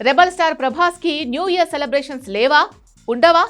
Rebel star Prabhas కి new year celebrations లేవా, ఉండవా?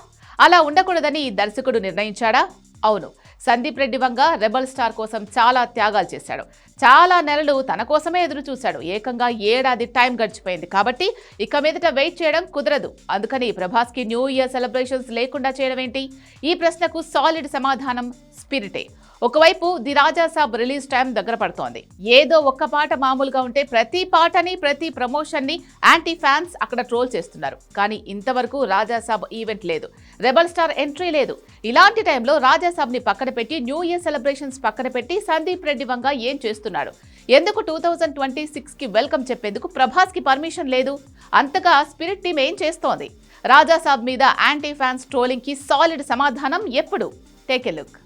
అలా ఉండకూడదని దర్శకుడు నిర్ణయించాడా? అవును, సందీప్ రెడ్డి వంగ రెబల్ స్టార్ కోసం చాలా త్యాగాలు చేశాడు. చాలా నెలలు తన కోసమే ఎదురు చూశాడు. ఏకంగా 1 ఏడాది టైం గడిచిపోయింది. కాబట్టి ఇక మీదట వెయిట్ చేయడం కుదరదు. అందుకని ప్రభాస్ కి న్యూ ఇయర్ సెలబ్రేషన్స్ లేకుండా చేయడం ఏంటి? ఈ ప్రశ్నకు సాలిడ్ సమాధానం స్పిరిటే. ఒకవైపు ది రాజాసాబ్ రిలీజ్ టైం దగ్గర పడుతోంది. ఏదో ఒక్క పాట మామూలుగా ఉంటే ప్రతి పాటని, ప్రతి ప్రమోషన్ ని యాంటీ ఫ్యాన్స్ అక్కడ ట్రోల్ చేస్తున్నారు. కానీ ఇంతవరకు రాజాసాబ్ ఈవెంట్ లేదు, రెబల్ స్టార్ ఎంట్రీ లేదు. ఇలాంటి టైంలో రాజాసాబ్ ని పక్కన పెట్టి, న్యూ ఇయర్ సెలబ్రేషన్స్ పక్కన పెట్టి సందీప్ రెడ్డి వంగ ఏం చేస్తున్నాడు? ఎందుకు 2026 కి వెల్కమ్ చెప్పేందుకు ప్రభాస్ కి పర్మిషన్ లేదు? అంతగా స్పిరిట్ టీమ్ ఏం చేస్తోంది? రాజాసాబ్ మీద యాంటీ ఫ్యాన్స్ ట్రోలింగ్ కి సాలిడ్ సమాధానం ఎప్పుడు? Take a look.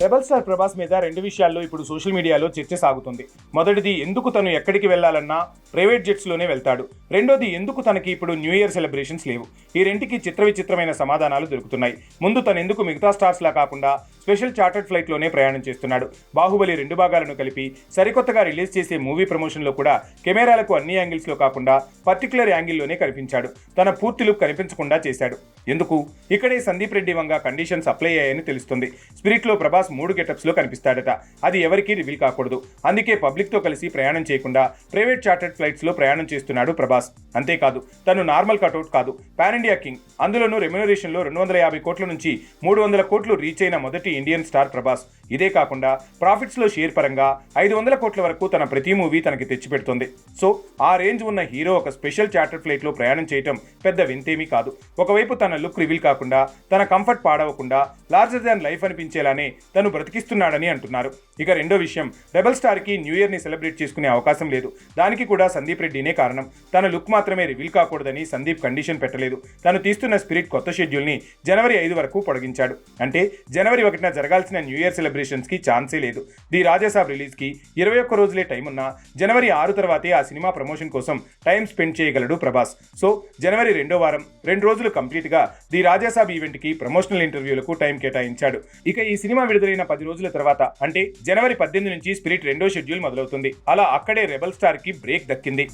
Rebel star Prabhas మీద 2 విషయాల్లో ఇప్పుడు సోషల్ మీడియాలో చర్చ సాగుతుంది. మొదటిది, ఎందుకు తను ఎక్కడికి వెళ్లాలన్నా ప్రైవేట్ జెట్స్లోనే వెళ్తాడు. రెండోది, ఎందుకు తనకి ఇప్పుడు న్యూ ఇయర్ సెలబ్రేషన్స్ లేవు. ఈ రెంటికి విచిత్రమైన సమాధానాలు దొరుకుతున్నాయి. ముందు తను ఎందుకు మిగతా స్టార్స్లా కాకుండా స్పెషల్ చార్టర్డ్ ఫ్లైట్లోనే ప్రయాణం చేస్తున్నాడు. బాహుబలి 2 భాగాలను కలిపి సరికొత్తగా రిలీజ్ చేసే మూవీ ప్రమోషన్లో కూడా కెమెరాలకు అన్ని యాంగిల్స్లో కాకుండా పర్టికులర్ యాంగిల్లోనే కనిపించాడు. తన పూర్తి లుక్ కనిపించకుండా చేశాడు. ఎందుకు? ఇక్కడే సందీప్ రెడ్డి వంగ కండిషన్స్ అప్లై అయ్యాయని తెలుస్తుంది. స్పిరిట్లో ప్రభాస్ 3 గెటప్స్లో కనిపిస్తాడట. అది ఎవరికీ రివీల్ కాకూడదు. అందుకే పబ్లిక్తో కలిసి ప్రయాణం చేయకుండా ప్రైవేట్ చార్టర్డ్ ఫ్లైట్స్లో ప్రయాణం చేస్తున్నాడు ప్రభాస్. అంతేకాదు, తను నార్మల్ కటౌట్ కాదు, పాన్ ఇండియా కింగ్. అందులోనూ రెమ్యునరేషన్లో 250 కోట్ల నుంచి 300 కోట్లు రీచ్ అయిన మొదటి ఇండియన్ స్టార్ ప్రభాస్. ఇదే కాకుండా ప్రాఫిట్స్లో షేర్ పరంగా 500 కోట్ల వరకు తన ప్రతి మూవీ తనకి తెచ్చిపెడుతుంది. సో ఆ రేంజ్ ఉన్న హీరో ఒక స్పెషల్ చార్టర్డ్ ఫ్లైట్లో ప్రయాణం చేయటం పెద్ద వింతేమీ కాదు. ఒకవైపు తన లుక్ రివీల్ కాకుండా, తన కంఫర్ట్ పాడవకుండా లార్జర్ దాన్ లైఫ్ అనిపించేలానే తను బ్రతికిస్తున్నాడని అంటున్నారు. ఇక రెండో విషయం, రెబల్ స్టార్ కి న్యూ ఇయర్ ని సెలబ్రేట్ చేసుకునే అవకాశం లేదు. దానికి కూడా సందీప్ రెడ్డినే కారణం. తన లుక్ మాత్రమే రివీల్ కాకూడదని సందీప్ కండిషన్ పెట్టలేదు. తను తీస్తున్న స్పిరిట్ కొత్త షెడ్యూల్ ని జనవరి 5 వరకు పొడిగించాడు. అంటే జనవరి 1న జరగాల్సిన న్యూ ఇయర్ సెలబ్రేషన్స్ కి ఛాన్సే లేదు. ది రాజాసాబ్ రిలీజ్ కి 21 రోజులే టైం ఉన్నా జనవరి 6 తర్వాతే ఆ సినిమా ప్రమోషన్ కోసం టైం స్పెండ్ చేయగలడు ప్రభాస్. సో జనవరి 2వ వారం 2 రోజులు కంప్లీట్ గా ది రాజాసాబ్ ఈవెంట్ కి ప్రమోషనల్ ఇంటర్వ్యూలకు టైం కేటాయించాడు. ఇక ఈ సినిమా విడుదలైన 10 రోజుల తర్వాత అంటే జనవరి 18 నుంచి స్పిరిట్ 2వ షెడ్యూల్ మొదలవుతుంది. అలా అక్కడే రెబల్ స్టార్ కి బ్రేక్ దక్కింది.